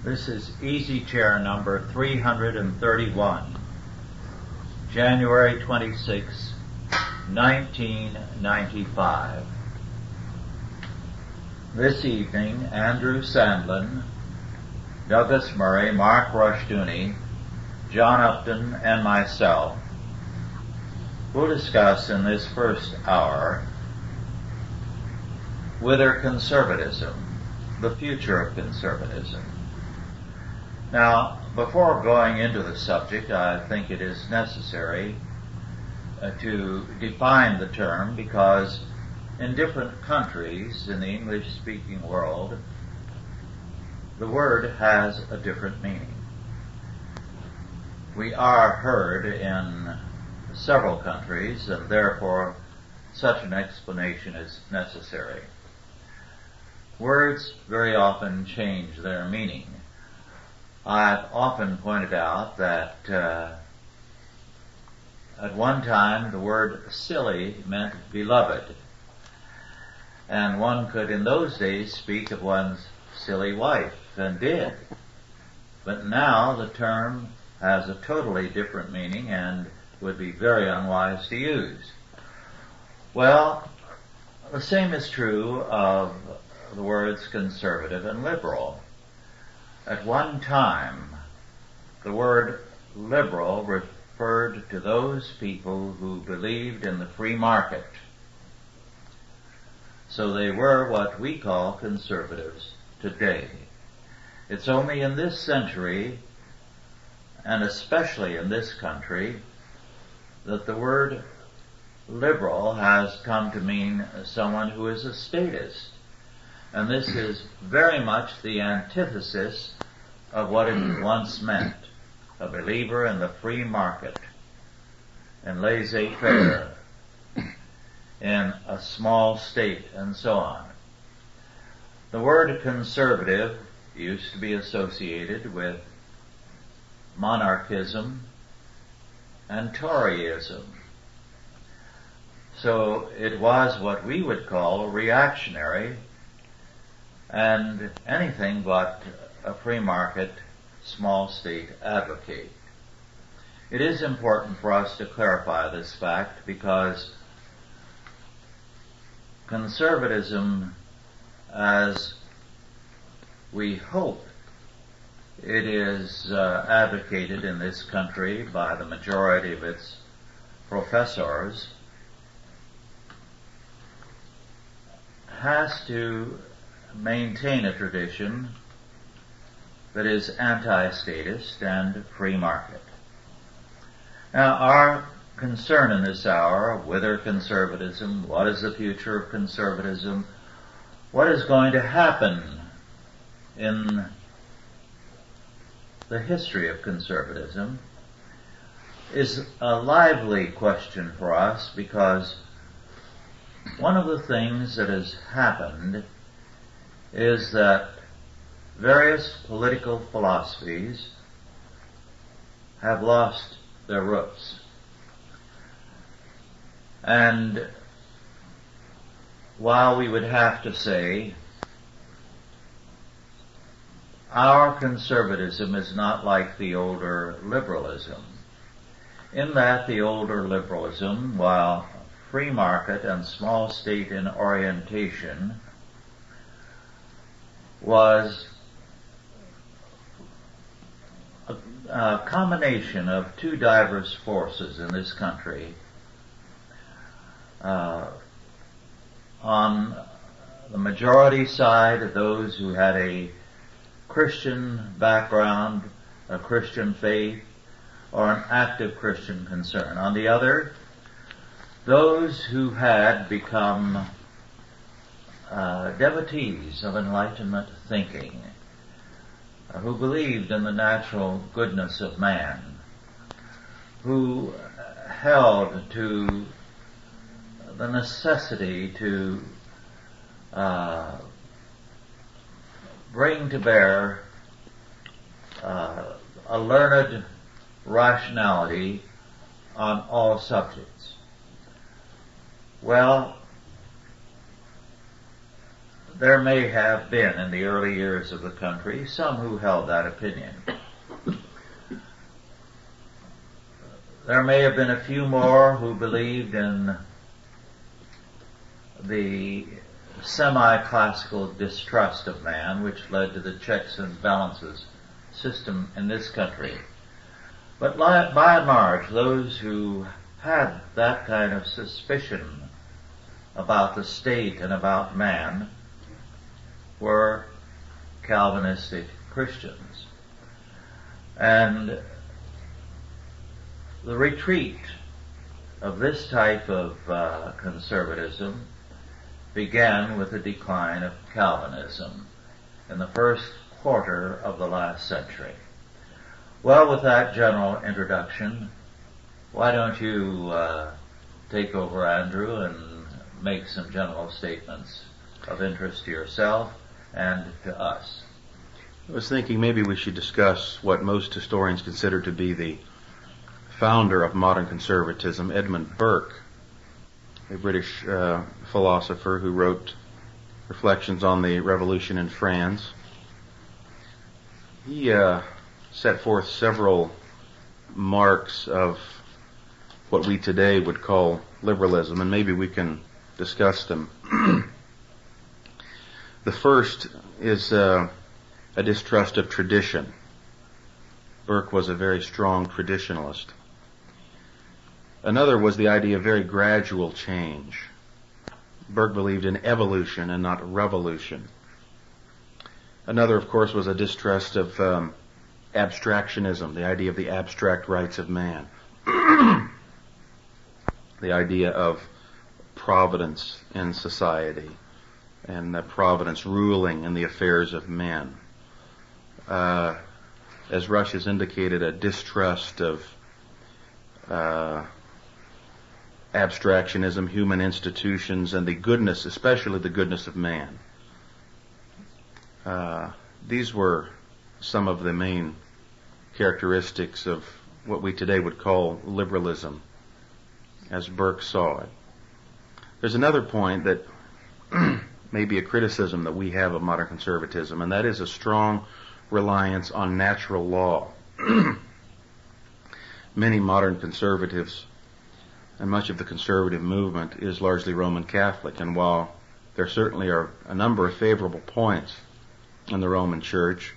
This is easy chair number 331, January 26, 1995. This evening, Andrew Sandlin, Douglas Murray, Mark Rushdoony, John Upton, and myself will discuss in this first hour Whither Conservatism, the future of conservatism. Now, before going into the subject, I think it is necessary to define the term, because in different countries in the English-speaking world, the word has a different meaning. We are heard in several countries, and therefore such an explanation is necessary. Words very often change their meaning. I've often pointed out that at one time the word silly meant beloved, and one could in those days speak of one's silly wife, and did. But now the term has a totally different meaning and would be very unwise to use. Well, the same is true of the words conservative and liberal. At one time, the word liberal referred to those people who believed in the free market. So they were what we call conservatives today. It's only in this century, and especially in this country, that the word liberal has come to mean someone who is a statist. And this is very much the antithesis of what it once meant, a believer in the free market, and laissez-faire, in a small state, and so on. The word conservative used to be associated with monarchism and Toryism. So it was what we would call reactionary, and anything but a free market, small state advocate. It is important for us to clarify this fact, because conservatism, as we hope it is advocated in this country by the majority of its professors, has to maintain a tradition that is anti-statist and free market. Now, our concern in this hour, whither conservatism, what is the future of conservatism, what is going to happen in the history of conservatism, is a lively question for us, because one of the things that has happened is that various political philosophies have lost their roots. And while we would have to say our conservatism is not like the older liberalism, in that the older liberalism, while free market and small state in orientation, was a combination of two diverse forces in this country. On the majority side, those who had a Christian background, a Christian faith, or an active Christian concern. On the other, those who had become devotees of Enlightenment thinking, who believed in the natural goodness of man, who held to the necessity to bring to bear a learned rationality on all subjects. Well, there may have been in the early years of the country some who held that opinion. There may have been a few more who believed in the semi-classical distrust of man, which led to the checks and balances system in this country. But by and large, those who had that kind of suspicion about the state and about man were Calvinistic Christians. And the retreat of this type of conservatism began with the decline of Calvinism in the first quarter of the last century. Well, with that general introduction, why don't you take over, Andrew, and make some general statements of interest to yourself and to us. I was thinking maybe we should discuss what most historians consider to be the founder of modern conservatism, Edmund Burke, a British philosopher who wrote Reflections on the Revolution in France. He set forth several marks of what we today would call liberalism, and maybe we can discuss them. The first is a distrust of tradition. Burke was a very strong traditionalist. Another was the idea of very gradual change. Burke believed in evolution and not revolution. Another, of course, was a distrust of abstractionism, the idea of the abstract rights of man. The idea of providence in society and providence ruling in the affairs of men. As Rush has indicated, a distrust of abstractionism, human institutions, and the goodness, especially the goodness of man. These were some of the main characteristics of what we today would call liberalism, as Burke saw it. There's another point that may be a criticism that we have of modern conservatism, and that is a strong reliance on natural law. Many modern conservatives and much of the conservative movement is largely Roman Catholic, and while there certainly are a number of favorable points in the Roman Church,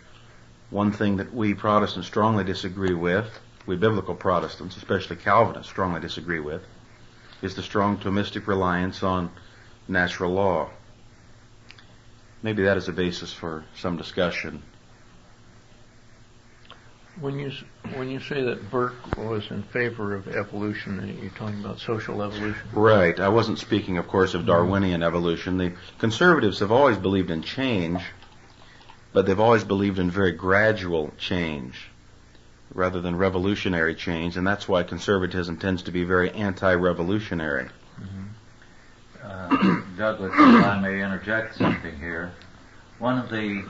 one thing that we Protestants strongly disagree with, we biblical Protestants, especially Calvinists, strongly disagree with, is the strong Thomistic reliance on natural law. Maybe that is a basis for some discussion. When you say that Burke was in favor of evolution, you're talking about social evolution? Right. I wasn't speaking, of course, of Darwinian evolution. The conservatives have always believed in change, but they've always believed in very gradual change rather than revolutionary change, and that's why conservatism tends to be very anti-revolutionary. Douglas, if I may interject something here, one of the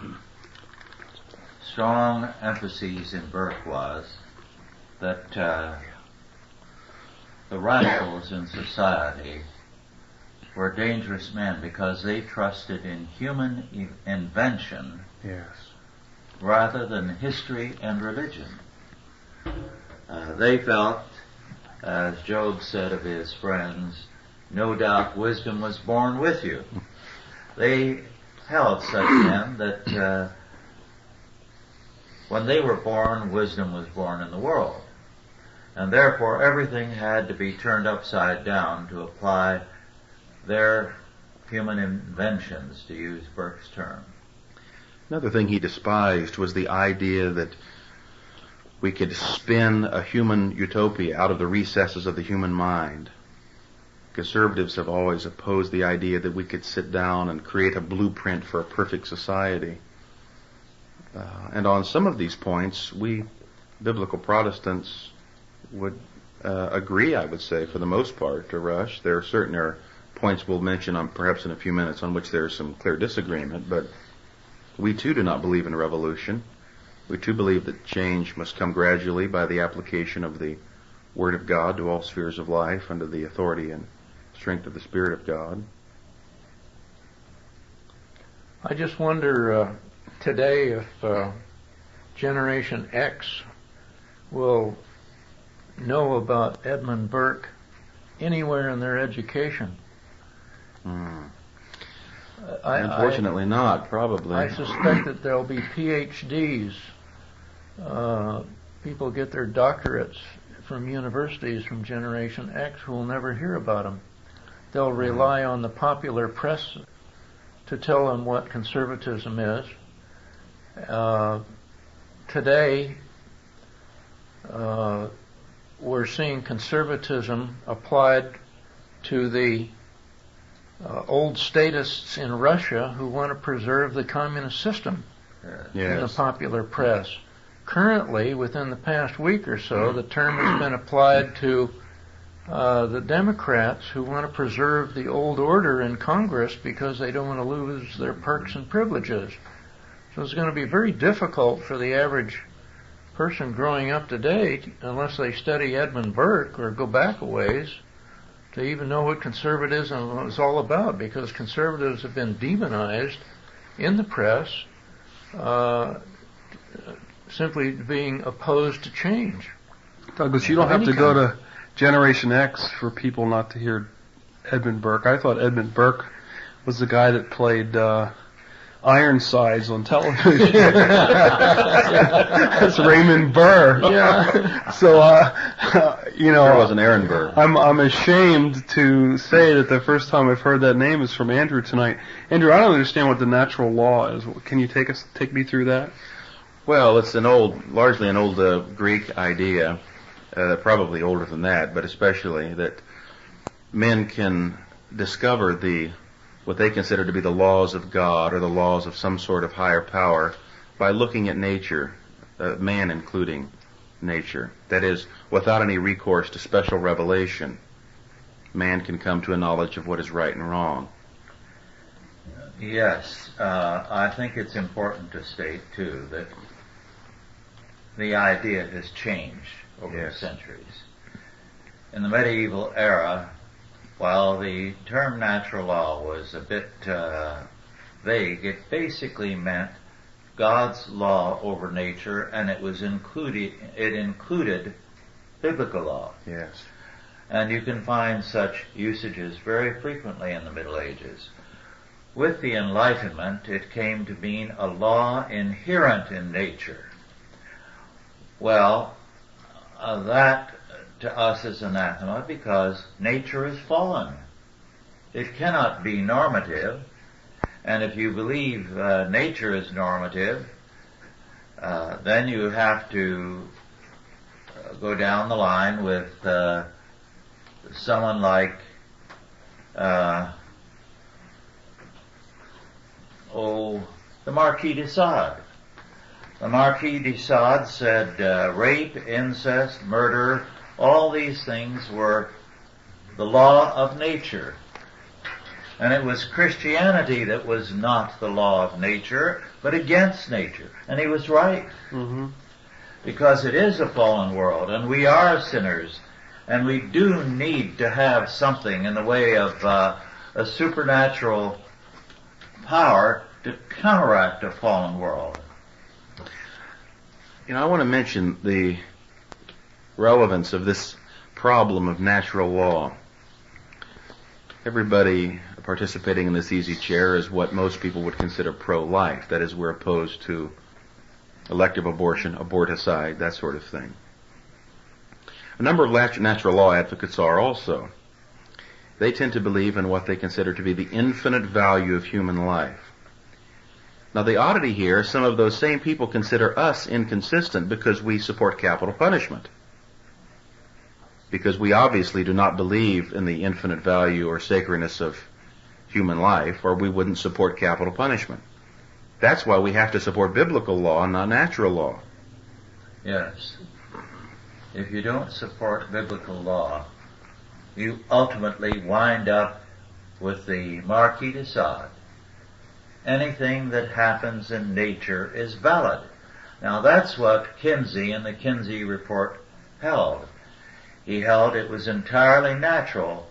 strong emphases in Burke was that the radicals in society were dangerous men because they trusted in human invention rather than history and religion. They felt, as Job said of his friends, no doubt wisdom was born with you. They held such men that when they were born, wisdom was born in the world. And therefore everything had to be turned upside down to apply their human inventions, to use Burke's term. Another thing he despised was the idea that we could spin a human utopia out of the recesses of the human mind. Conservatives have always opposed the idea that we could sit down and create a blueprint for a perfect society. And on some of these points, we biblical Protestants would agree, I would say, for the most part, to Rush. There are points we'll mention on perhaps in a few minutes on which there is some clear disagreement, but we too do not believe in revolution. We too believe that change must come gradually by the application of the Word of God to all spheres of life under the authority and strength of the Spirit of God. I just wonder today if Generation X will know about Edmund Burke anywhere in their education. Unfortunately not, probably. I suspect that there'll be PhDs. People get their doctorates from universities from Generation X who will never hear about them. They'll rely on the popular press to tell them what conservatism is. Today, we're seeing conservatism applied to the old statists in Russia who want to preserve the communist system in the popular press. Currently, within the past week or so, the term has been applied to the Democrats who want to preserve the old order in Congress because they don't want to lose their perks and privileges. So it's going to be very difficult for the average person growing up today, unless they study Edmund Burke or go back a ways, to even know what conservatism is all about, because conservatives have been demonized in the press simply being opposed to change. Douglas, you don't have to go to Generation X for people not to hear Edmund Burke. I thought Edmund Burke was the guy that played Ironsides on television. That's Raymond Burr. Yeah. So, you know, Sure wasn't Aaron Burr. I'm ashamed to say that the first time I've heard that name is from Andrew tonight. Andrew, I don't understand what the natural law is. Can you take me through that? Well, it's largely an old Greek idea, probably older than that, but especially that men can discover what they consider to be the laws of God or the laws of some sort of higher power by looking at nature, man including nature. That is, without any recourse to special revelation, man can come to a knowledge of what is right and wrong. Yes, I think it's important to state, too, that the idea has changed over the centuries. In the medieval era, while the term natural law was a bit vague, it basically meant God's law over nature, and it included biblical law. Yes. And you can find such usages very frequently in the Middle Ages. With the Enlightenment, it came to mean a law inherent in nature. Well, that to us is anathema because nature is fallen. It cannot be normative, and if you believe nature is normative, then you have to go down the line with someone like the Marquis de Sade. The Marquis de Sade said rape, incest, murder, all these things were the law of nature. And it was Christianity that was not the law of nature, but against nature. And he was right. Mm-hmm. Because it is a fallen world, and we are sinners, and we do need to have something in the way of a supernatural power to counteract a fallen world. You know, I want to mention the relevance of this problem of natural law. Everybody participating in this easy chair is what most people would consider pro-life. That is, we're opposed to elective abortion, aborticide, that sort of thing. A number of natural law advocates are also. They tend to believe in what they consider to be the infinite value of human life. Now, the oddity here is some of those same people consider us inconsistent because we support capital punishment. Because we obviously do not believe in the infinite value or sacredness of human life, or we wouldn't support capital punishment. That's why we have to support biblical law and not natural law. Yes. If you don't support biblical law, you ultimately wind up with the Marquis de Sade. Anything that happens in nature is valid. Now that's what Kinsey and the Kinsey Report held. He held it was entirely natural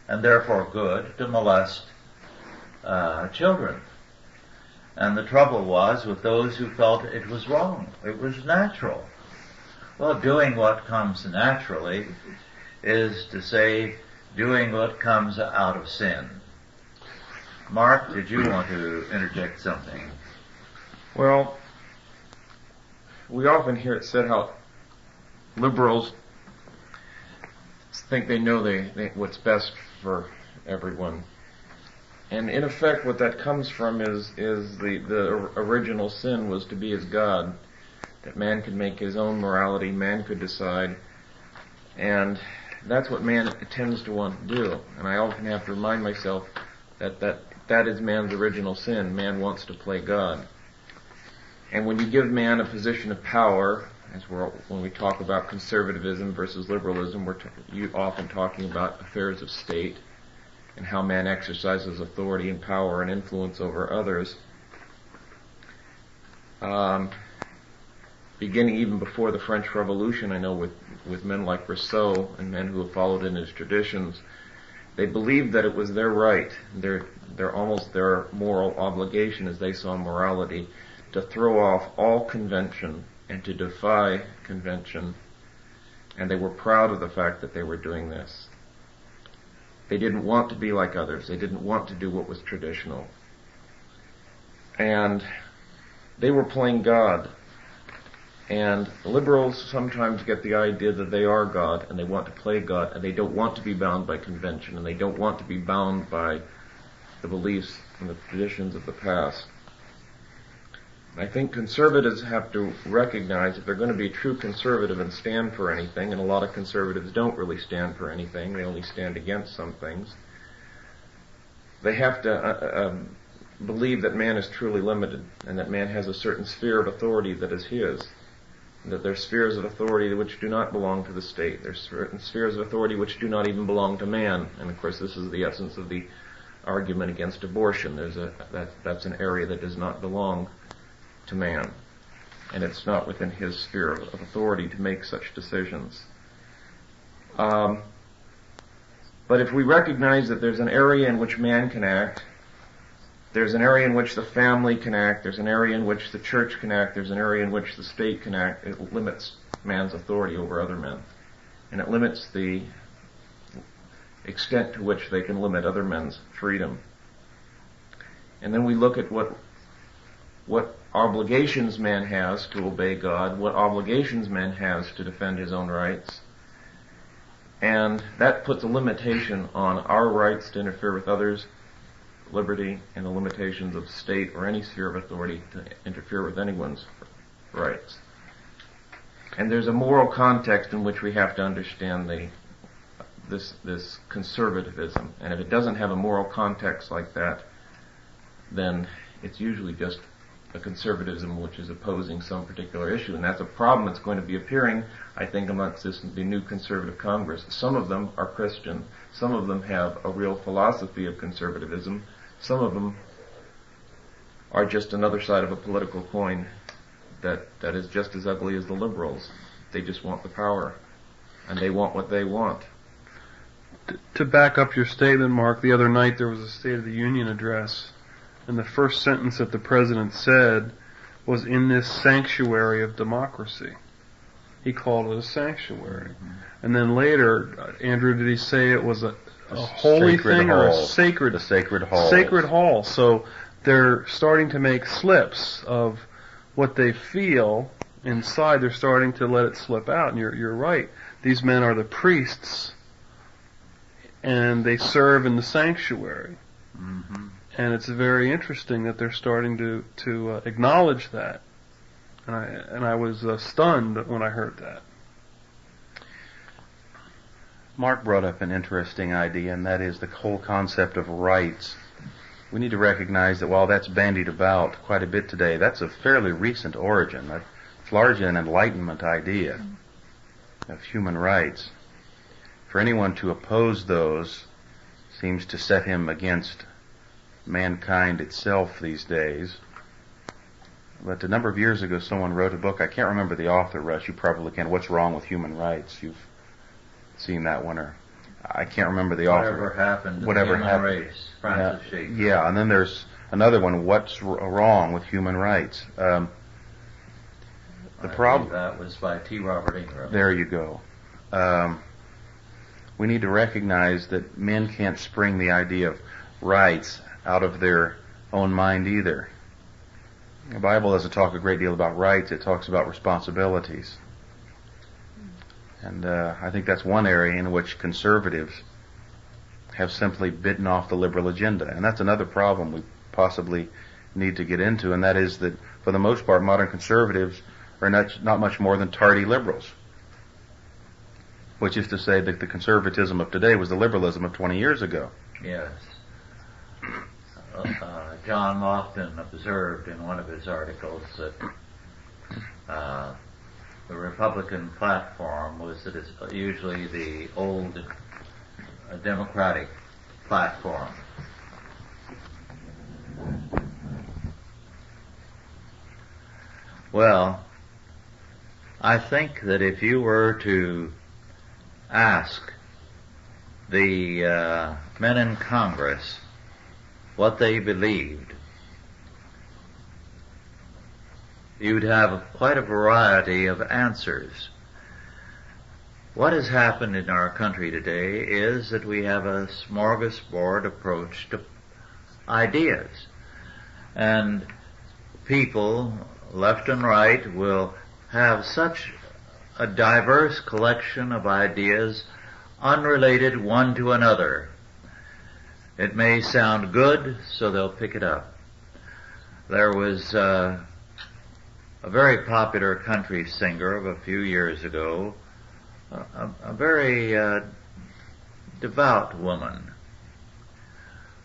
and therefore good to molest children. And the trouble was with those who felt it was wrong. It was natural. Well, doing what comes naturally is to say doing what comes out of sin. Mark, did you want to interject something? Well, we often hear it said how liberals think they know what's best for everyone. And in effect, what that comes from is the original sin was to be as God, that man could make his own morality, man could decide, and that's what man tends to want to do. And I often have to remind myself that is man's original sin. Man wants to play God. And when you give man a position of power, when we talk about conservatism versus liberalism, we're often talking about affairs of state and how man exercises authority and power and influence over others. Beginning even before the French Revolution, I know with men like Rousseau and men who have followed in his traditions, they believed that it was their right, their moral obligation, as they saw morality, to throw off all convention and to defy convention, and they were proud of the fact that they were doing this. They didn't want to be like others. They didn't want to do what was traditional. And they were playing God. And liberals sometimes get the idea that they are God, and they want to play God, and they don't want to be bound by convention, and they don't want to be bound by the beliefs and the traditions of the past. I think conservatives have to recognize if they're going to be true conservative and stand for anything, and a lot of conservatives don't really stand for anything, they only stand against some things, they have to believe that man is truly limited, and that man has a certain sphere of authority that is his, and that there are spheres of authority which do not belong to the state. There are certain spheres of authority which do not even belong to man, and of course this is the essence of the argument against abortion. That's an area that does not belong to man, and it's not within his sphere of authority to make such decisions. But if we recognize that there's an area in which man can act, there's an area in which the family can act, there's an area in which the church can act, there's an area in which the state can act, it limits man's authority over other men, and it limits the extent to which they can limit other men's freedom. And then we look at what obligations man has to obey God, what obligations man has to defend his own rights, and that puts a limitation on our rights to interfere with others' liberty and the limitations of state or any sphere of authority to interfere with anyone's rights. And there's a moral context in which we have to understand this conservatism, and if it doesn't have a moral context like that, then it's usually just a conservatism which is opposing some particular issue, and that's a problem that's going to be appearing, I think, amongst the new conservative Congress. Some of them are Christian. Some of them have a real philosophy of conservatism. Some of them are just another side of a political coin that is just as ugly as the liberals. They just want the power, and they want what they want. To back up your statement, Mark, the other night there was a State of the Union address, and the first sentence that the President said was, "in this sanctuary of democracy." He called it a sanctuary. Mm-hmm. And then later, Andrew, did he say it was a holy thing or a sacred? The sacred hall. Sacred hall. So they're starting to make slips of what they feel inside. They're starting to let it slip out. And you're right. These men are the priests, and they serve in the sanctuary. Mm-hmm. And it's very interesting that they're starting to acknowledge that. And I was stunned when I heard that. Mark brought up an interesting idea, and that is the whole concept of rights. We need to recognize that while that's bandied about quite a bit today, that's a fairly recent origin. It's largely an Enlightenment idea of human rights. For anyone to oppose those seems to set him against mankind itself these days. But a number of years ago, someone wrote a book. I can't remember the author, Russ. You probably can. What's Wrong with Human Rights? You've seen that one, or I can't remember the author. Whatever happened to the human race, Francis Schaeffer. Yeah, and then there's another one, what's wrong with human rights? The problem that was by T. Robert Ingram. There you go. We need to recognize that men can't spring the idea of rights out of their own mind either. The Bible doesn't talk a great deal about rights, it talks about responsibilities. And I think that's one area in which conservatives have simply bitten off the liberal agenda. And that's another problem we possibly need to get into, and that is that, for the most part, modern conservatives are not much more than tardy liberals. Which is to say that the conservatism of today was the liberalism of 20 years ago. Yes. John Lofton observed in one of his articles that the Republican platform was that it's usually the old Democratic platform. Well, I think that if you were to ask the men in Congress what they believed, you'd have quite a variety of answers. What has happened in our country today is that we have a smorgasbord approach to ideas. And people, left and right, will have such a diverse collection of ideas unrelated one to another. It may sound good, so they'll pick it up. There was a very popular country singer of a few years ago, a very devout woman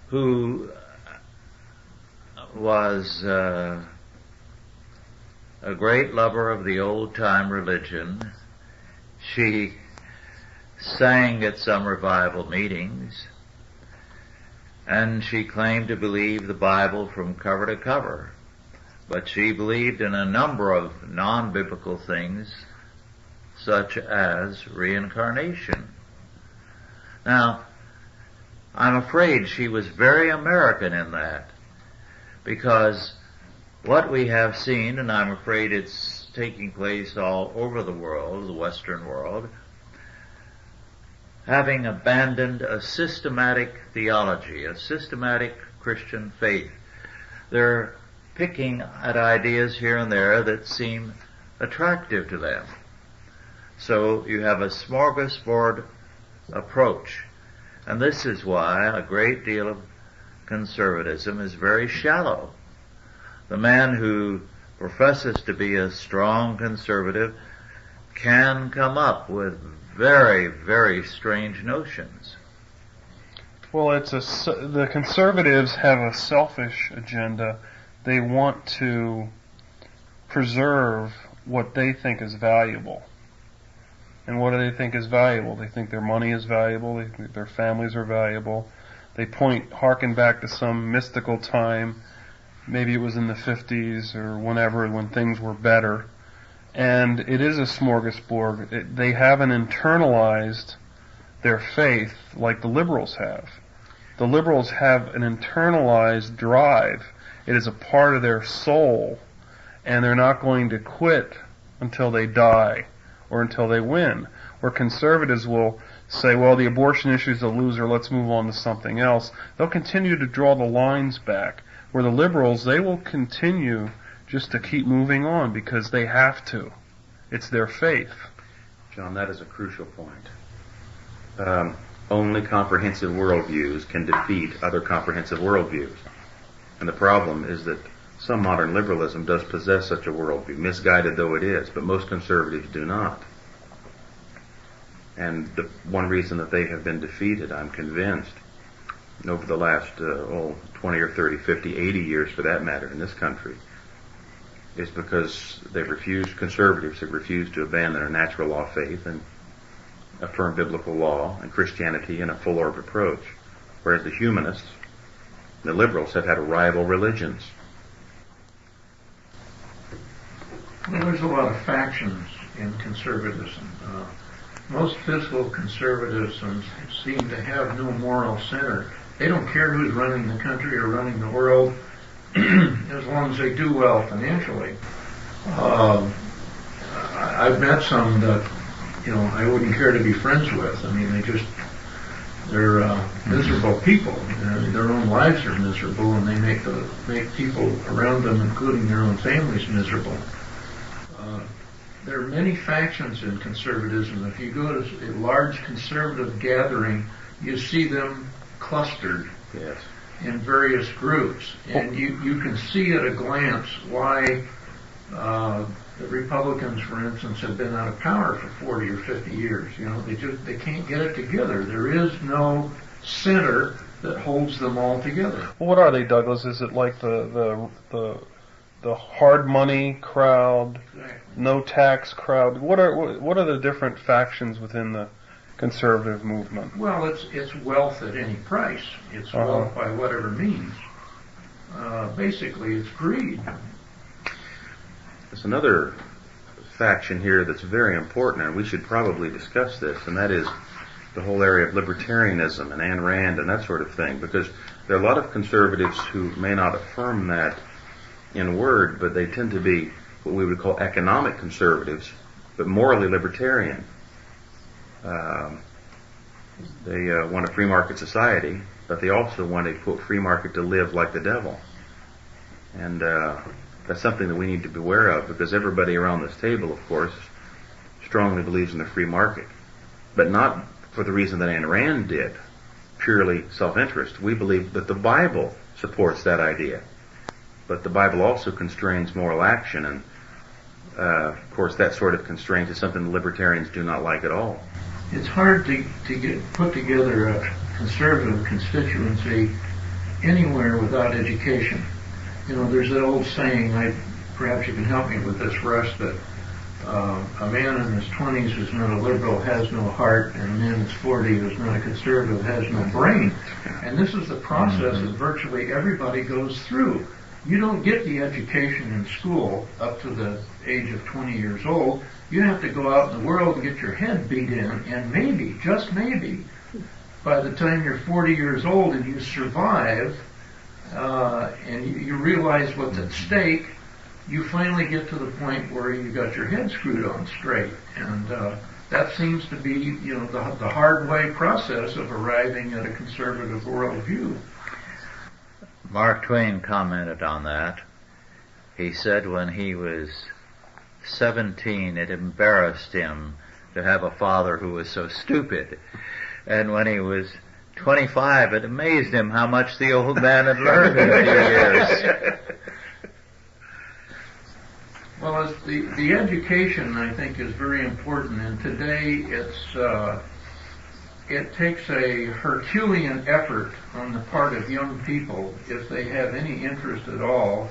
who was a great lover of the old-time religion. She sang at some revival meetings, and she claimed to believe the Bible from cover to cover. But she believed in a number of non-biblical things, such as reincarnation. Now, I'm afraid she was very American in that, because what we have seen, and I'm afraid it's taking place all over the world, the Western world, having abandoned a systematic theology, a systematic Christian faith. They're picking at ideas here and there that seem attractive to them. So you have a smorgasbord approach. And this is why a great deal of conservatism is very shallow. The man who professes to be a strong conservative can come up with very, very strange notions. Well, the conservatives have a selfish agenda. They want to preserve what they think is valuable. And what do they think is valuable? They think their money is valuable. They think their families are valuable. They harken back to some mystical time. Maybe it was in the 50s or whenever, when things were better. And it is a smorgasbord. They haven't internalized their faith like the liberals have. The liberals have an internalized drive. It is a part of their soul, and they're not going to quit until they die or until they win. Where conservatives will say, well, the abortion issue is a loser, let's move on to something else. They'll continue to draw the lines back. Where the liberals, they will continue just to keep moving on because they have to. It's their faith. John, that is a crucial point. Only comprehensive worldviews can defeat other comprehensive worldviews. And the problem is that some modern liberalism does possess such a worldview, misguided though it is, but most conservatives do not. And the one reason that they have been defeated, I'm convinced, over the last 20 or 30, 50, 80 years for that matter in this country, is because conservatives have refused to abandon their natural law faith and affirm biblical law and Christianity in a full orb approach, whereas the humanists, the liberals, have had rival religions. Well, there's a lot of factions in conservatism. Most physical conservatisms seem to have no moral center. They don't care who's running the country or running the world. as long as they do well financially. I've met some that, I wouldn't care to be friends with. I mean, they're miserable people. Their own lives are miserable, and they make people around them, including their own families, miserable. There are many factions in conservatism. If you go to a large conservative gathering, you see them clustered in various groups, and you can see at a glance why the Republicans, for instance, have been out of power for 40 or 50 years. They can't get it together. There is no center that holds them all together. Well, what are they, Douglas? Is it like the hard money crowd, Exactly. no tax crowd? What are the different factions within the conservative movement? Well, it's wealth at any price. It's wealth by whatever means. Basically, it's greed. There's another faction here that's very important, and we should probably discuss this, and that is the whole area of libertarianism and Ayn Rand and that sort of thing, because there are a lot of conservatives who may not affirm that in word, but they tend to be what we would call economic conservatives, but morally libertarian. They want a free market society, but they also want a, quote, free market to live like the devil. And that's something that we need to be aware of, because everybody around this table, of course, strongly believes in the free market. But not for the reason that Ayn Rand did, purely self-interest. We believe that the Bible supports that idea. But the Bible also constrains moral action, and of course that sort of constraint is something the libertarians do not like at all. It's hard to put together a conservative constituency anywhere without education. There's that old saying, perhaps you can help me with this, Russ, that a man in his 20s who's not a liberal has no heart, and a man in his 40s who's not a conservative has no brain. And this is the process that virtually everybody goes through. You don't get the education in school up to the age of 20 years old. You have to go out in the world and get your head beat in, and maybe, just maybe, by the time you're 40 years old and you survive, and you realize what's at stake, you finally get to the point where you got your head screwed on straight. And that seems to be, the hard way process of arriving at a conservative worldview. Mark Twain commented on that. He said when he was 17, it embarrassed him to have a father who was so stupid. And when he was 25, it amazed him how much the old man had learned in a few years. Well, the education, I think, is very important, and today it takes a Herculean effort on the part of young people, if they have any interest at all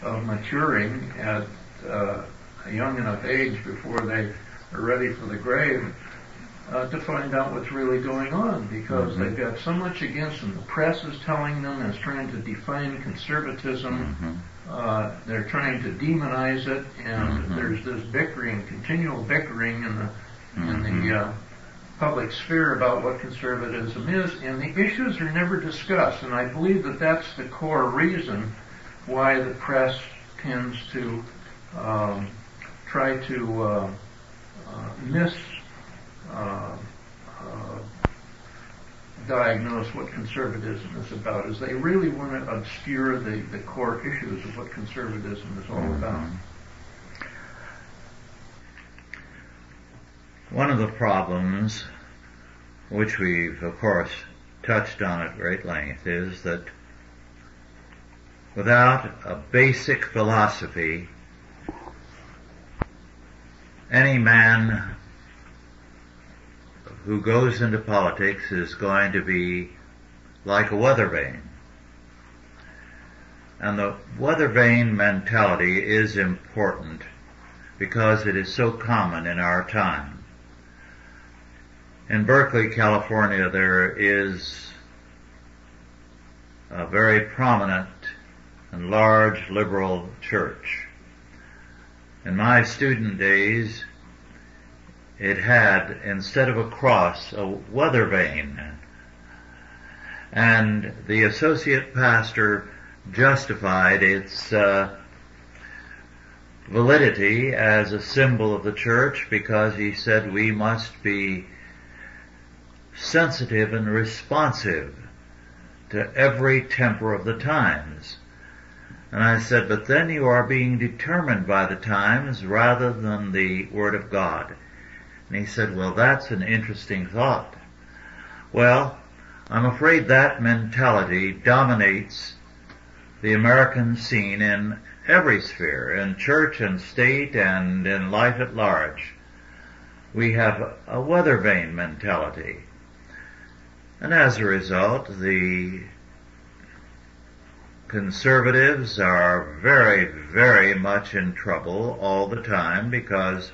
of maturing at a young enough age before they are ready for the grave, to find out what's really going on, because they've got so much against them. The press is telling them, it's trying to define conservatism. They're trying to demonize it, and there's this bickering, continual bickering in the public sphere about what conservatism is, and the issues are never discussed. And I believe that that's the core reason why the press tends to try to diagnose what conservatism is about, is they really want to obscure the core issues of what conservatism is all about. One of the problems, which we've of course touched on at great length, is that without a basic philosophy, any man who goes into politics is going to be like a weather vane. And the weather vane mentality is important because it is so common in our time. In Berkeley, California, there is a very prominent and large liberal church. In my student days, it had, instead of a cross, a weather vane. And the associate pastor justified its validity as a symbol of the church, because he said we must be sensitive and responsive to every temper of the times. And I said, but then you are being determined by the times rather than the Word of God. And he said, well, that's an interesting thought. Well, I'm afraid that mentality dominates the American scene in every sphere, in church and state and in life at large. We have a weather vane mentality. And as a result, the conservatives are very, very much in trouble all the time, because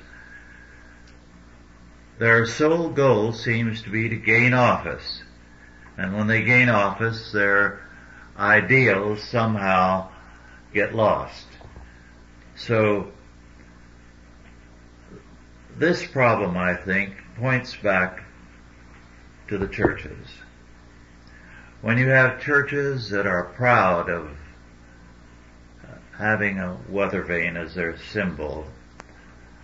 their sole goal seems to be to gain office. And when they gain office, their ideals somehow get lost. So this problem, I think, points back to the churches. When you have churches that are proud of having a weather vane as their symbol,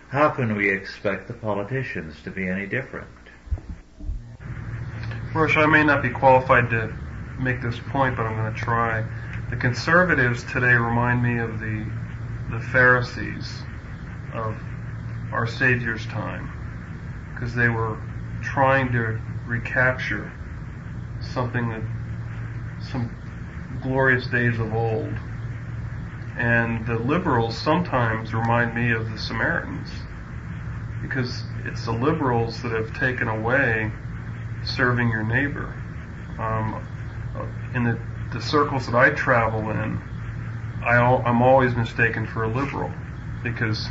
how can we expect the politicians to be any different? Rosh, I may not be qualified to make this point, but I'm going to try. The conservatives today remind me of the Pharisees of our Savior's time, because they were trying to recapture something that some glorious days of old. And the liberals sometimes remind me of the Samaritans, because it's the liberals that have taken away serving your neighbor. In the circles that I travel in, I'm always mistaken for a liberal, because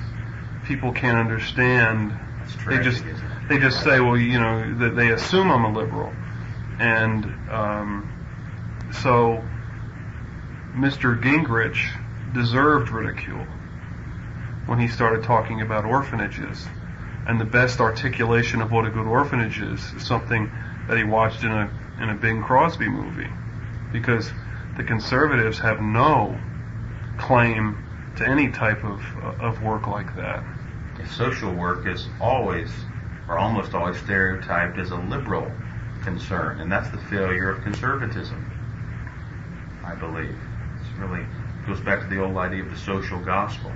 people can't understand. They just say, well, you know, that they assume I'm a liberal, and so Mr. Gingrich deserved ridicule when he started talking about orphanages. And the best articulation of what a good orphanage is something that he watched in a Bing Crosby movie, because the conservatives have no claim to any type of work like that. Social work is always, or almost always, stereotyped as a liberal concern, and that's the failure of conservatism, I believe. It really goes back to the old idea of the social gospel.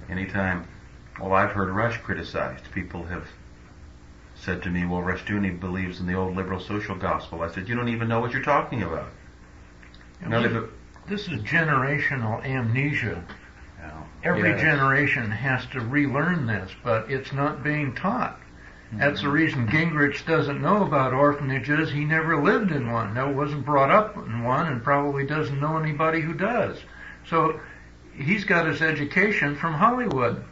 Anytime, well, I've heard Rush criticized. People have said to me, well, Rushdoony believes in the old liberal social gospel. I said, you don't even know what you're talking about. This is generational amnesia. Yeah. Every Yes. generation has to relearn this, but it's not being taught. That's the reason Gingrich doesn't know about orphanages. He never lived in one. No, wasn't brought up in one, and probably doesn't know anybody who does. So he's got his education from Hollywood.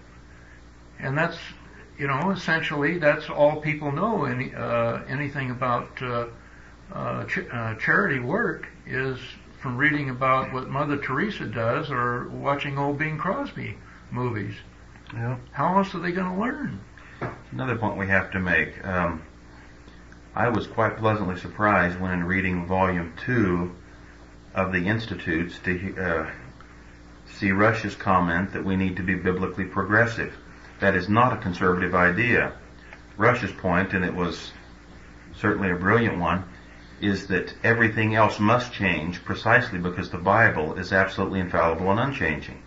And that's, essentially that's all people know. Anything about charity work is from reading about what Mother Teresa does or watching old Bing Crosby movies. Yeah. How else are they going to learn? Another point we have to make. I was quite pleasantly surprised when in reading Volume 2 of the Institutes to see Rush's comment that we need to be biblically progressive. That is not a conservative idea. Rush's point, and it was certainly a brilliant one, is that everything else must change precisely because the Bible is absolutely infallible and unchanging.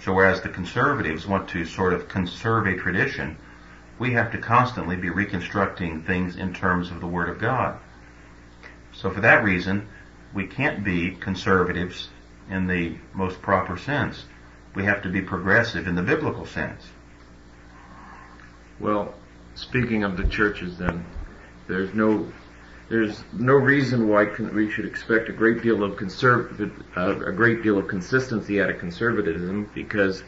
So whereas the conservatives want to sort of conserve a tradition, we have to constantly be reconstructing things in terms of the Word of God. So for that reason, we can't be conservatives in the most proper sense. We have to be progressive in the biblical sense. Well, speaking of the churches then, there's no reason why we should expect a great deal of consistency out of conservatism, because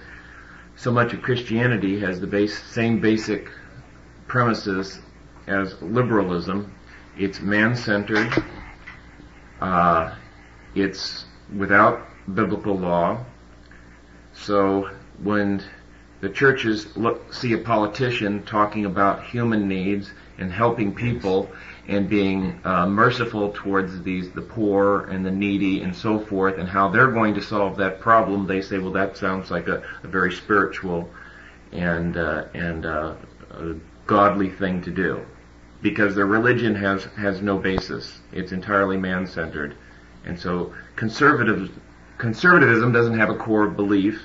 so much of Christianity has the same basic premises as liberalism. It's man-centered. It's without biblical law. So when the churches see a politician talking about human needs and helping people and being merciful towards the poor and the needy and so forth, and how they're going to solve that problem. They say, well, that sounds like a very spiritual and a godly thing to do, because their religion has no basis. It's entirely man-centered. And so conservatism doesn't have a core belief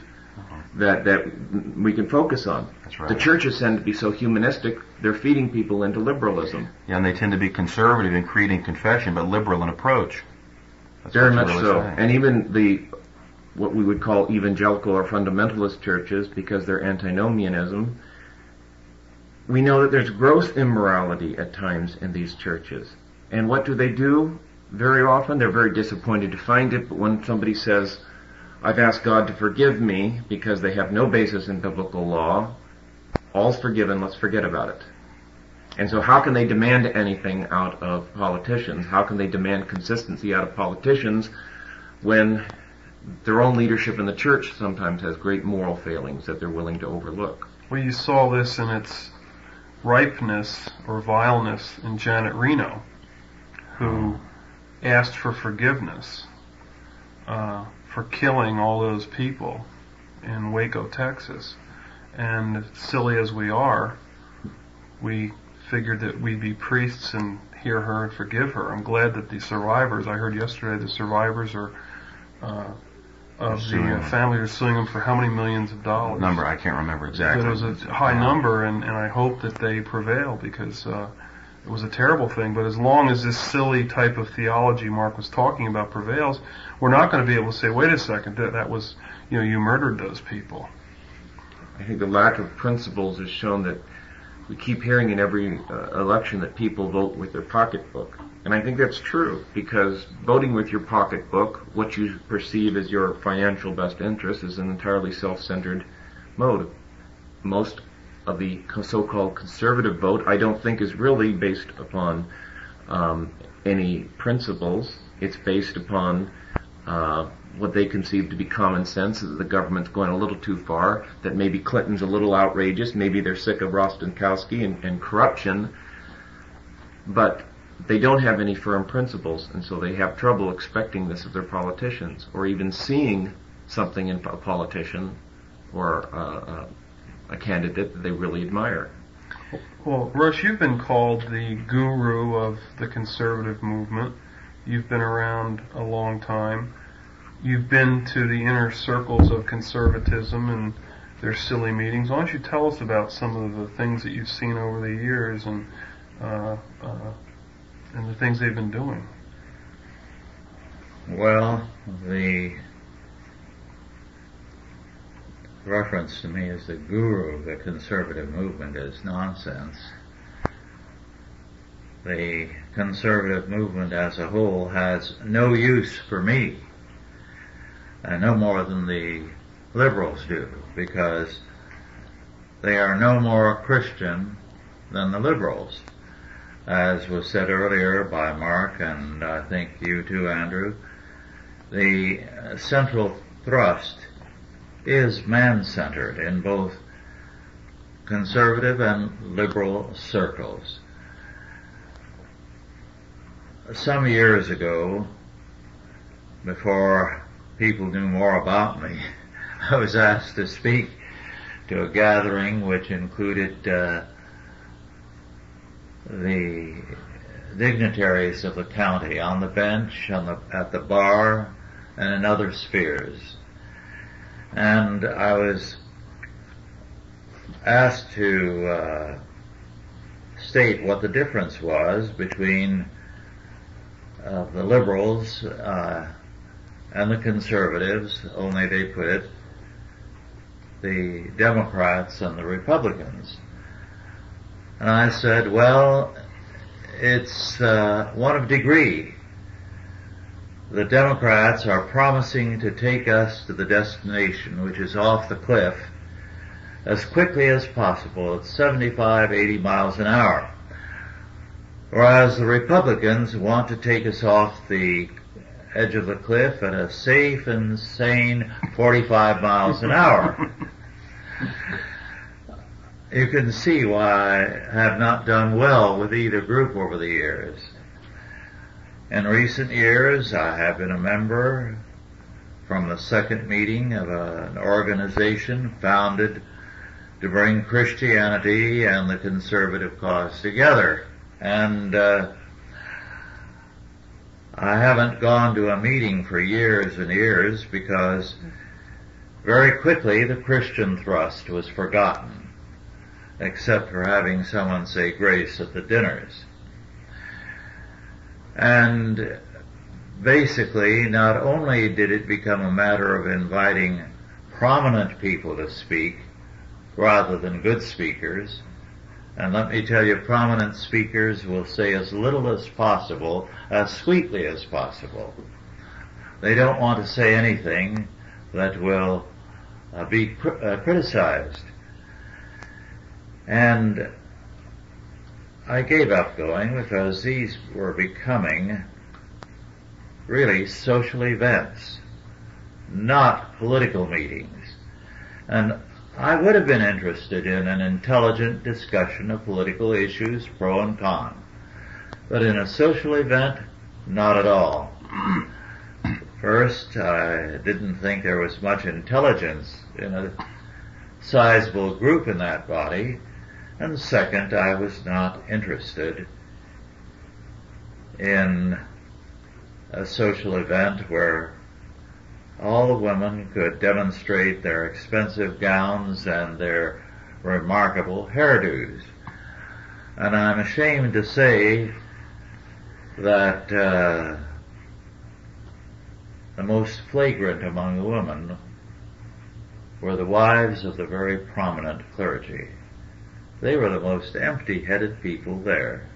that we can focus on. That's right. The churches tend to be so humanistic, they're feeding people into liberalism. Yeah, and they tend to be conservative in creed and confession, but liberal in approach. That's Very what much you're so. really saying. And even what we would call evangelical or fundamentalist churches, because they're antinomianism, we know that there's gross immorality at times in these churches. And what do? Very often they're very disappointed to find it, but when somebody says, I've asked God to forgive me, because they have no basis in biblical law, all's forgiven, let's forget about it. And so how can they demand anything out of politicians? How can they demand consistency out of politicians when their own leadership in the church sometimes has great moral failings that they're willing to overlook? Well, you saw this in its ripeness or vileness in Janet Reno, who asked for forgiveness for killing all those people in Waco, Texas. And silly as we are, we figured that we'd be priests and hear her and forgive her. I'm glad that the survivors, I heard yesterday, the survivors are of the family are suing them for how many millions of dollars? Number, I can't remember exactly. But it was a high number, and I hope that they prevail, because it was a terrible thing. But as long as this silly type of theology Mark was talking about prevails, we're not going to be able to say, wait a second, that was, you murdered those people. I think the lack of principles is shown that we keep hearing in every election that people vote with their pocketbook. And I think that's true, because voting with your pocketbook, what you perceive as your financial best interest, is an entirely self-centered mode. Most of the so-called conservative vote, I don't think, is really based upon any principles. It's based upon what they conceive to be common sense, that the government's going a little too far, that maybe Clinton's a little outrageous, maybe they're sick of Rostenkowski and corruption, but they don't have any firm principles, and so they have trouble expecting this of their politicians, or even seeing something in a politician or a candidate that they really admire. Well, Rush, you've been called the guru of the conservative movement. You've been around a long time. You've been to the inner circles of conservatism and their silly meetings. Why don't you tell us about some of the things that you've seen over the years and the things they've been doing? Well, the reference to me as the guru of the conservative movement is nonsense. The conservative movement as a whole has no use for me, and no more than the liberals do, because they are no more Christian than the liberals. As was said earlier by Mark, and I think you too, Andrew, the central thrust is man-centered in both conservative and liberal circles. Some years ago, before people knew more about me, I was asked to speak to a gathering which included the dignitaries of the county on the bench, at the bar, and in other spheres. And I was asked to state what the difference was between the liberals and the conservatives, only they put it, the Democrats and the Republicans. And I said, well, it's one of degree. The Democrats are promising to take us to the destination, which is off the cliff, as quickly as possible at 75, 80 miles an hour. Whereas the Republicans want to take us off the edge of the cliff at a safe and sane 45 miles an hour. you can see why I have not done well with either group over the years. In recent years, I have been a member from the second meeting of an organization founded to bring Christianity and the conservative cause together. And I haven't gone to a meeting for years and years because very quickly the Christian thrust was forgotten, except for having someone say grace at the dinners. And basically, not only did it become a matter of inviting prominent people to speak rather than good speakers, and let me tell you, prominent speakers will say as little as possible, as sweetly as possible. They don't want to say anything that will be criticized. And I gave up going because these were becoming really social events, not political meetings. And I would have been interested in an intelligent discussion of political issues, pro and con. But in a social event, not at all. First, I didn't think there was much intelligence in a sizable group in that body. And second, I was not interested in a social event where all the women could demonstrate their expensive gowns and their remarkable hairdos. And I'm ashamed to say that the most flagrant among the women were the wives of the very prominent clergy. They were the most empty-headed people there.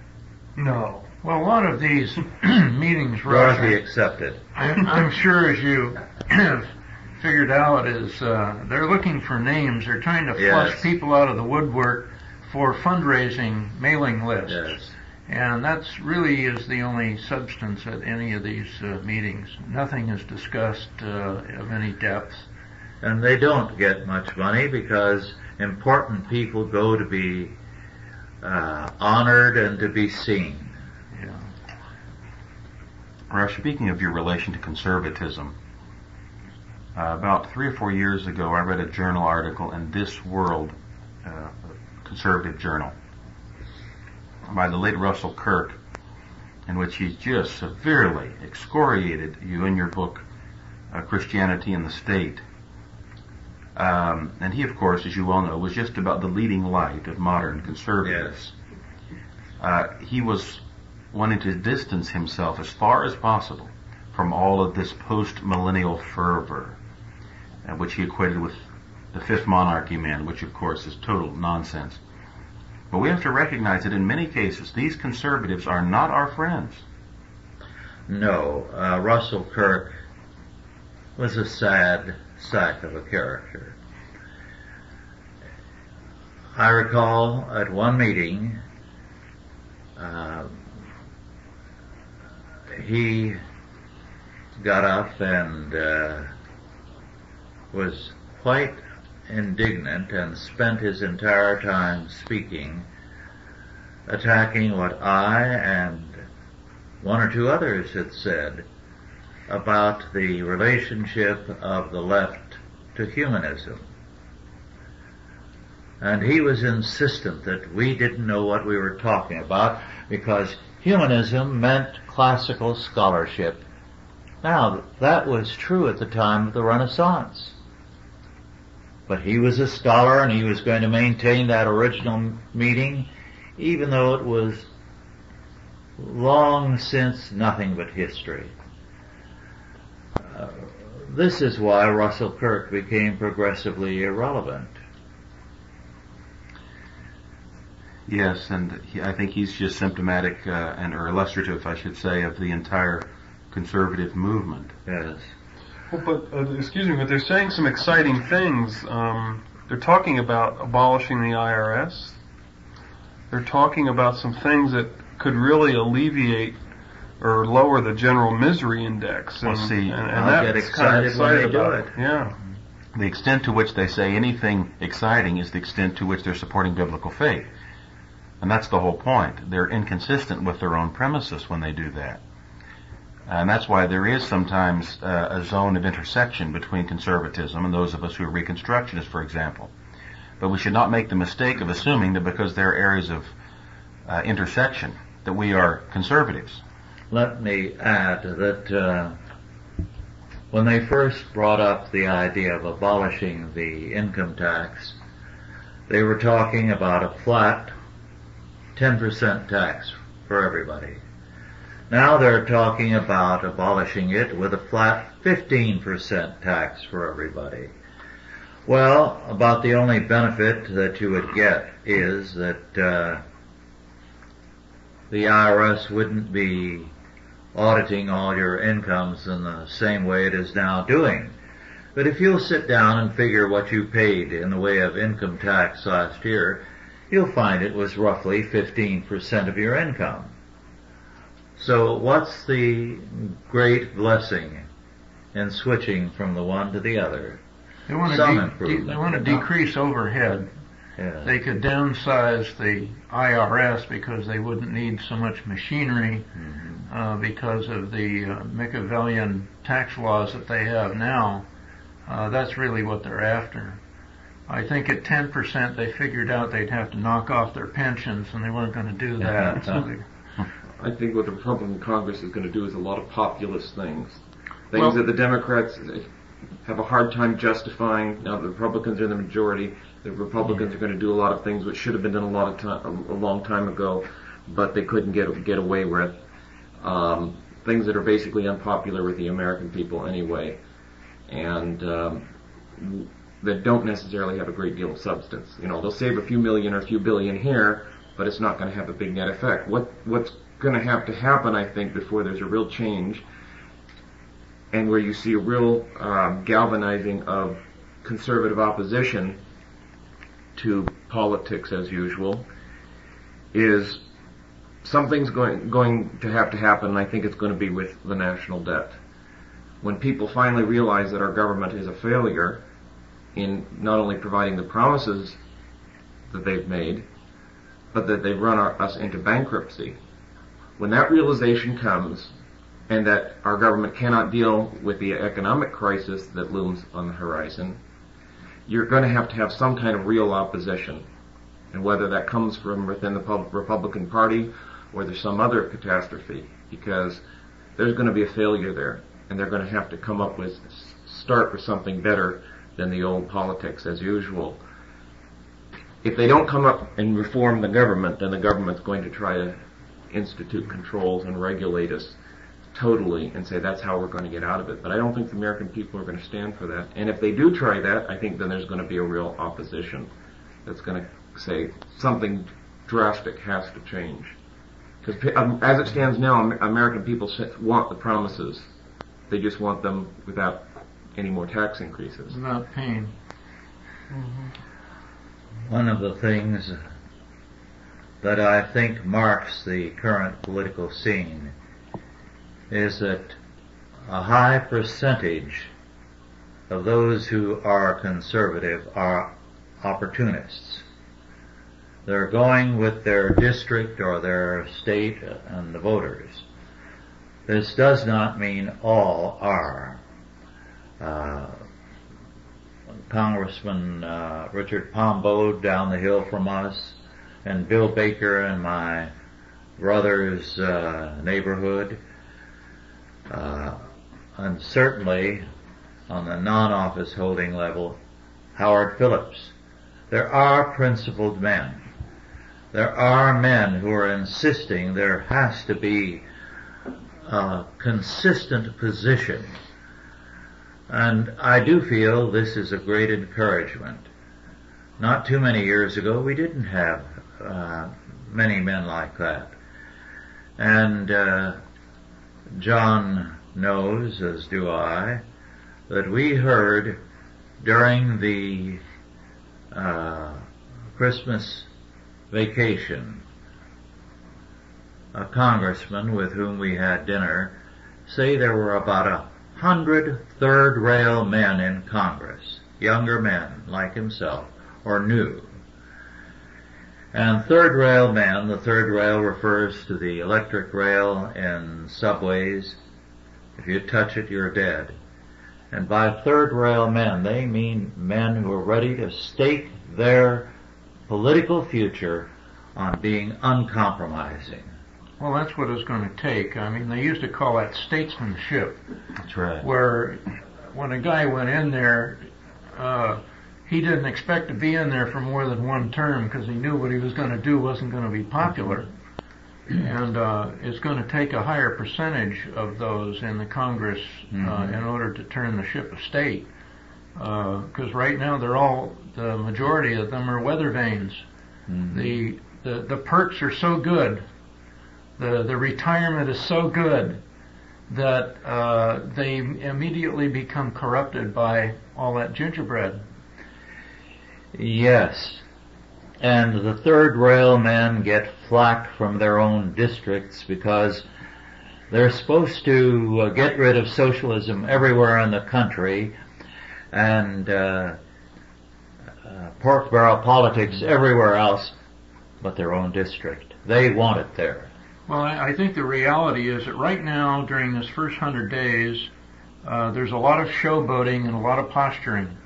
No. Well, a lot of these meetings, Dorothy accepted. I'm sure, as you have figured out, is they're looking for names. They're trying to flush people out of the woodwork for fundraising mailing lists. Yes. And that's really is the only substance at any of these meetings. Nothing is discussed of any depth. And they don't get much money because important people go to be honored and to be seen. Rush, speaking of your relation to conservatism, about 3 or 4 years ago I read a journal article in This World, a conservative journal, by the late Russell Kirk, in which he just severely excoriated you in your book, Christianity and the State. And he, of course, as you well know, was just about the leading light of modern conservatives. He was wanting to distance himself as far as possible from all of this post-millennial fervor, which he equated with the fifth monarchy man, which, of course, is total nonsense. But we have to recognize that in many cases, these conservatives are not our friends. No, Russell Kirk was a sad sack of a character. I recall at one meeting, he got up and was quite indignant and spent his entire time speaking, attacking what I and one or two others had said about the relationship of the left to humanism. And he was insistent that we didn't know what we were talking about because humanism meant classical scholarship. Now, that was true at the time of the Renaissance. But he was a scholar and he was going to maintain that original meaning, even though it was long since nothing but history. This is why Russell Kirk became progressively irrelevant. Yes, and I think he's just symptomatic or illustrative, I should say, of the entire conservative movement. Yes. Well, but excuse me, but they're saying some exciting things. They're talking about abolishing the IRS. They're talking about some things that could really alleviate or lower the general misery index. And I'll get excited when they do it. Yeah. the extent to which they say anything exciting is the extent to which they're supporting biblical faith. And that's the whole point. They're inconsistent with their own premises when they do that. And that's why there is sometimes a zone of intersection between conservatism and those of us who are Reconstructionists, for example. But we should not make the mistake of assuming that because there are areas of intersection that we are conservatives. Let me add that when they first brought up the idea of abolishing the income tax, they were talking about a flat 10% tax for everybody. Now they're talking about abolishing it with a flat 15% tax for everybody. Well, about the only benefit that you would get is that the IRS wouldn't be auditing all your incomes in the same way it is now doing. But if you'll sit down and figure what you paid in the way of income tax last year, you'll find it was roughly 15% of your income. So what's the great blessing in switching from the one to the other? They want to decrease overhead. Yeah. They could downsize the IRS because they wouldn't need so much machinery because of the Machiavellian tax laws that they have now. That's really what they're after. I think at 10% they figured out they'd have to knock off their pensions, and they weren't going to do that. I think what the Republican Congress is going to do is a lot of populist things. Things that the Democrats have a hard time justifying. Now the Republicans are the majority. The Republicans are going to do a lot of things which should have been done a long time ago, but they couldn't get away with. Things that are basically unpopular with the American people anyway, and that don't necessarily have a great deal of substance. You know, they'll save a few million or a few billion here, but it's not going to have a big net effect. What's going to happen, I think, before there's a real change, and where you see a real galvanizing of conservative opposition to politics as usual, is something's going to have to happen, and I think it's going to be with the national debt. When people finally realize that our government is a failure in not only providing the promises that they've made, but that they've run us into bankruptcy. When that realization comes, and that our government cannot deal with the economic crisis that looms on the horizon, you're going to have some kind of real opposition. And whether that comes from within the Republican Party or there's some other catastrophe, because there's going to be a failure there, and they're going to have to start with something better than the old politics as usual. If they don't come up and reform the government, then the government's going to try to institute controls and regulate us totally and say that's how we're going to get out of it. But I don't think the American people are going to stand for that. And if they do try that, I think then there's going to be a real opposition that's going to say something drastic has to change. Because as it stands now, American people want the promises. They just want them without any more tax increases. Without pain. One of the things that I think marks the current political scene is that a high percentage of those who are conservative are opportunists. They're going with their district or their state and the voters. This does not mean all are. Congressman Richard Pombo down the hill from us, and Bill Baker in my brother's neighborhood, and certainly on the non-office holding level, Howard Phillips. There are principled men. There are men who are insisting there has to be a consistent position. And I do feel this is a great encouragement. Not too many years ago, we didn't have many men like that. And John knows, as do I, that we heard during the Christmas vacation a congressman with whom we had dinner say there were about 100 third-rail men in Congress. younger men like himself, or new. And third rail men, the third rail refers to the electric rail in subways. If you touch it, you're dead. And by third rail men, they mean men who are ready to stake their political future on being uncompromising. Well, that's what it's going to take. I mean, they used to call that statesmanship. That's right. Where when a guy went in there, he didn't expect to be in there for more than one term because he knew what he was going to do wasn't going to be popular. And it's going to take a higher percentage of those in the Congress in order to turn the ship of state. Because right now the majority of them are weather vanes. The perks are so good, the retirement is so good that they immediately become corrupted by all that gingerbread. Yes. And the third rail men get flack from their own districts because they're supposed to get rid of socialism everywhere in the country and pork barrel politics everywhere else but their own district. They want it there. Well, I think the reality is that right now, during this first 100 days, there's a lot of showboating and a lot of posturing.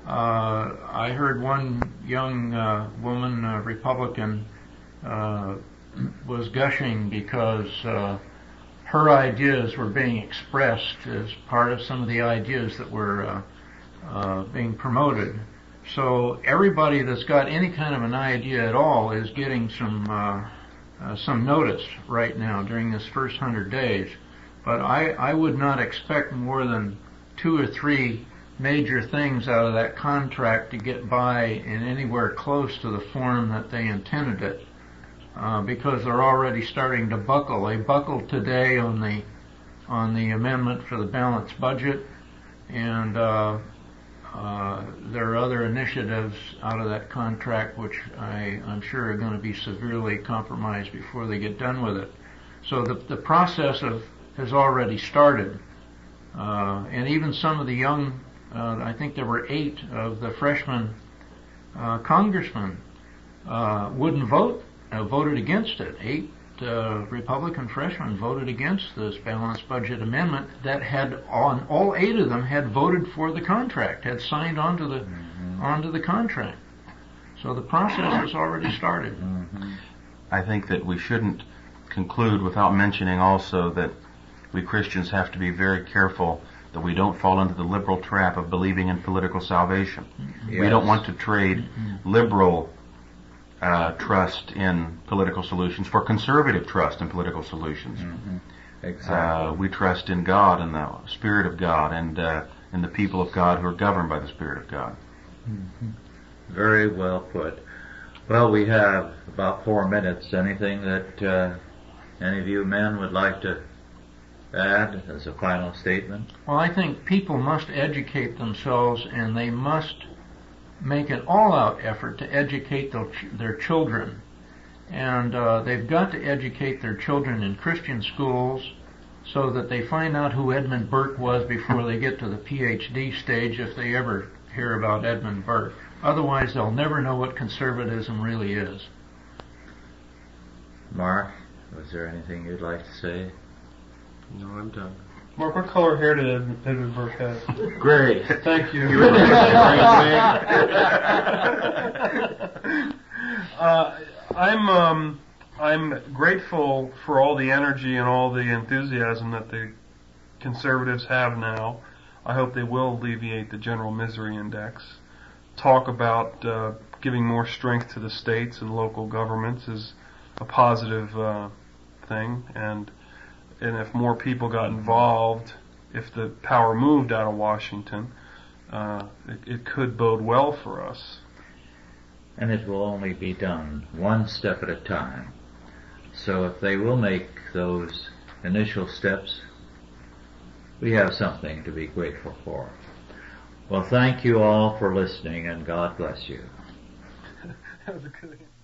I heard one young woman, Republican, was gushing because her ideas were being expressed as part of some of the ideas that were being promoted. So everybody that's got any kind of an idea at all is getting some notice right now during this first 100 days. But I would not expect more than 2 or 3 major things out of that contract to get by in anywhere close to the form that they intended it, because they're already starting to buckle. They buckled today on the amendment for the balanced budget, and there are other initiatives out of that contract which I'm sure are going to be severely compromised before they get done with it. So the process has already started, and even some of the young, I think there were 8 of the freshman congressmen wouldn't vote, voted against it. 8 Republican freshmen voted against this balanced budget amendment that all 8 of them had voted for the contract, had signed onto the contract. So the process has already started. I think that we shouldn't conclude without mentioning also that we Christians have to be very careful that we don't fall into the liberal trap of believing in political salvation. Yes. We don't want to trade liberal trust in political solutions for conservative trust in political solutions. Exactly. We trust in God and the Spirit of God and in the people of God who are governed by the Spirit of God. Very well put. Well, we have about 4 minutes. Anything that any of you men would like to add as a final statement? Well, I think people must educate themselves, and they must make an all-out effort to educate their children. And they've got to educate their children in Christian schools so that they find out who Edmund Burke was before they get to the PhD stage, if they ever hear about Edmund Burke. Otherwise, they'll never know what conservatism really is. Mark, was there anything you'd like to say? No, I'm done. Mark, what color hair did Edmund Burke have? Gray. Thank you. I'm grateful for all the energy and all the enthusiasm that the conservatives have now. I hope they will alleviate the general misery index. Talk about giving more strength to the states and local governments is a positive thing, and if more people got involved, if the power moved out of Washington, it could bode well for us. And it will only be done one step at a time. So if they will make those initial steps, we have something to be grateful for. Well, thank you all for listening, and God bless you. That was a good